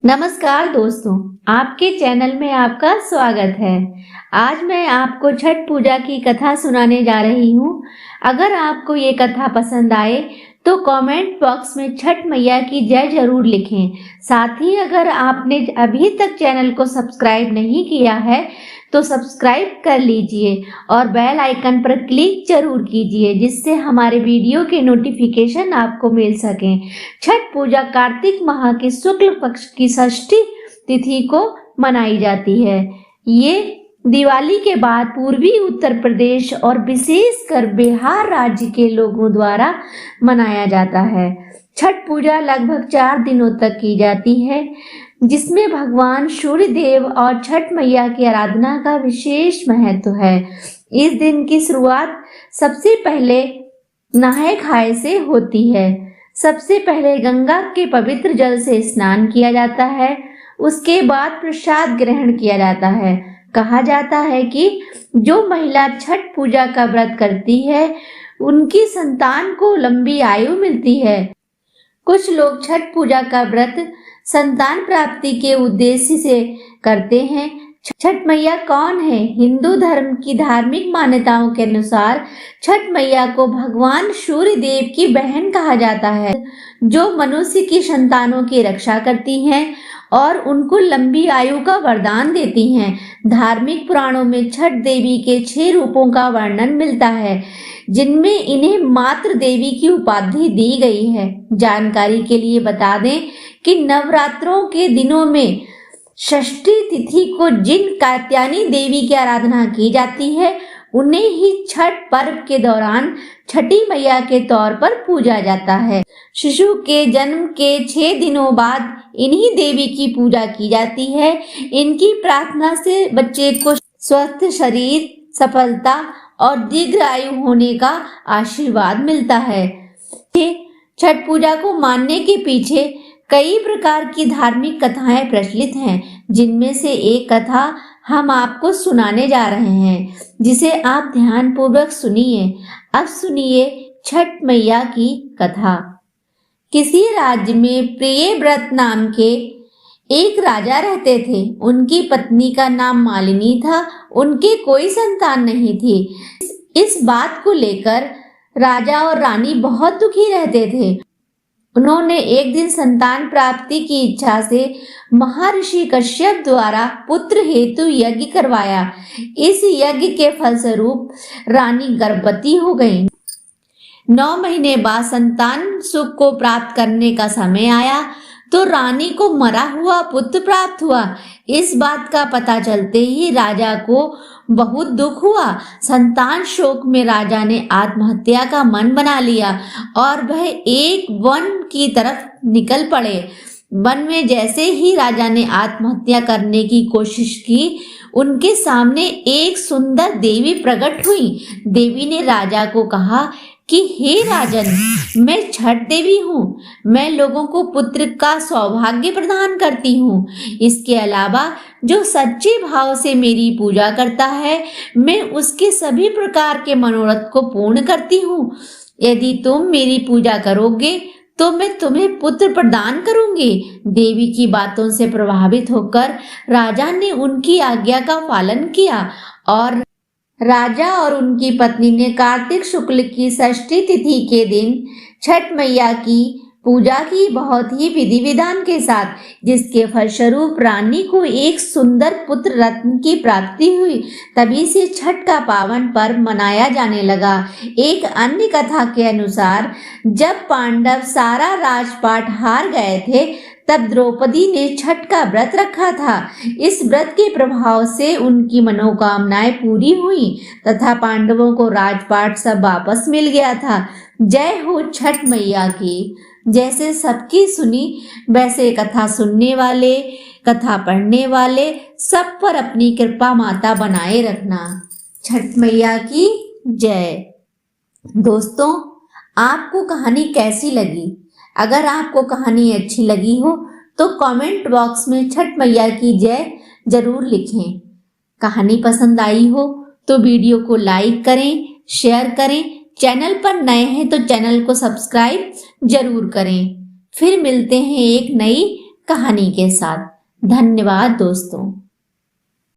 नमस्कार दोस्तों, आपके चैनल में आपका स्वागत है। आज मैं आपको छठ पूजा की कथा सुनाने जा रही हूँ। अगर आपको ये कथा पसंद आए तो कमेंट बॉक्स में छठ मैया की जय जरूर लिखें। साथ ही अगर आपने अभी तक चैनल को सब्सक्राइब नहीं किया है तो सब्सक्राइब कर लीजिए और बेल आइकन पर क्लिक जरूर कीजिए, जिससे हमारे वीडियो के नोटिफिकेशन आपको मिल सकें। छठ पूजा कार्तिक माह के शुक्ल पक्ष की षष्ठी तिथि को मनाई जाती है। ये दिवाली के बाद पूर्वी उत्तर प्रदेश और विशेषकर बिहार राज्य के लोगों द्वारा मनाया जाता है। छठ पूजा लगभग 4 दिनों तक की जाती है, जिसमें भगवान सूर्य देव और छठ मैया की आराधना का विशेष महत्व है। इस दिन की शुरुआत सबसे पहले नहाए खाए से होती है। सबसे पहले गंगा के पवित्र जल से स्नान किया जाता है। उसके बाद प्रसाद ग्रहण किया जाता है। कहा जाता है कि जो महिला छठ पूजा का व्रत करती है उनकी संतान को लंबी आयु मिलती है। कुछ लोग छठ पूजा का व्रत संतान प्राप्ति के उद्देश्य से करते हैं। छठ मैया कौन है? हिंदू धर्म की धार्मिक मान्यताओं के अनुसार छठ मैया को भगवान सूर्य देव की बहन कहा जाता है, जो मनुष्य की संतानों की रक्षा करती हैं और उनको लंबी आयु का वरदान देती हैं। धार्मिक पुराणों में छठ देवी के 6 रूपों का वर्णन मिलता है, जिनमें इन्हें मातृ देवी की उपाधि दी गई है। जानकारी के लिए बता दें कि नवरात्रों के दिनों में षष्ठी तिथि को जिन कात्यायनी देवी की आराधना की जाती है, उन्हें ही छठ पर्व के दौरान छठी मैया के तौर पर पूजा जाता है। शिशु के जन्म के 6 दिनों बाद इन्हीं देवी की पूजा की जाती है। इनकी प्रार्थना से बच्चे को स्वस्थ शरीर, सफलता और दीर्घ आयु होने का आशीर्वाद मिलता है। छठ पूजा को मानने के पीछे कई प्रकार की धार्मिक कथाएं प्रचलित हैं, जिनमें से एक कथा हम आपको सुनाने जा रहे हैं, जिसे आप ध्यान पूर्वक सुनिए। अब सुनिए छठ मैया की कथा। किसी राज्य में प्रियव्रत नाम के एक राजा रहते थे। उनकी पत्नी का नाम मालिनी था। उनके कोई संतान नहीं थी। इस बात को लेकर राजा और रानी बहुत दुखी रहते थे। उन्होंने एक दिन संतान प्राप्ति की इच्छा से महर्षि कश्यप द्वारा पुत्र हेतु यज्ञ करवाया। इस यज्ञ के फलस्वरूप रानी गर्भवती हो गई। 9 महीने बाद संतान सुख को प्राप्त करने का समय आया तो रानी को मरा हुआ पुत्र प्राप्त हुआ। इस बात का पता चलते ही राजा को बहुत दुख हुआ। संतान शोक में राजा ने आत्महत्या का मन बना लिया और वह एक वन की तरफ निकल पड़े। वन में जैसे ही राजा ने आत्महत्या करने की कोशिश की, उनके सामने एक सुंदर देवी प्रकट हुई। देवी ने राजा को कहा कि हे राजन, मैं छठ देवी हूँ। मैं लोगों को पुत्र का सौभाग्य प्रदान करती हूँ। इसके अलावा जो सच्चे भाव से मेरी पूजा करता है, मैं उसके सभी प्रकार के मनोरथ को पूर्ण करती हूँ। यदि तुम मेरी पूजा करोगे तो मैं तुम्हें पुत्र प्रदान करूंगी। देवी की बातों से प्रभावित होकर राजा ने उनकी आज्ञा का पालन किया और राजा और उनकी पत्नी ने कार्तिक शुक्ल की षष्ठी तिथि के दिन छठ मैया की पूजा की, बहुत ही विधि विधान के साथ, जिसके फलस्वरूप रानी को एक सुंदर पुत्र रत्न की प्राप्ति हुई। तभी से छठ का पावन पर्व मनाया जाने लगा। एक अन्य कथा के अनुसार जब पांडव सारा राजपाट हार गए थे, तब द्रौपदी ने छठ का व्रत रखा था। इस व्रत के प्रभाव से उनकी मनोकामनाएं पूरी हुई तथा पांडवों को राजपाट सब वापस मिल गया था। जय हो छठ मैया की। जैसे सबकी सुनी, वैसे कथा सुनने वाले, कथा पढ़ने वाले सब पर अपनी कृपा माता बनाए रखना। छठ मैया की जय। दोस्तों, आपको कहानी कैसी लगी? अगर आपको कहानी अच्छी लगी हो तो कमेंट बॉक्स में छठ मैया की जय जरूर लिखें। कहानी पसंद आई हो तो वीडियो को लाइक करें, शेयर करें। चैनल पर नए हैं तो चैनल को सब्सक्राइब जरूर करें। फिर मिलते हैं एक नई कहानी के साथ। धन्यवाद दोस्तों।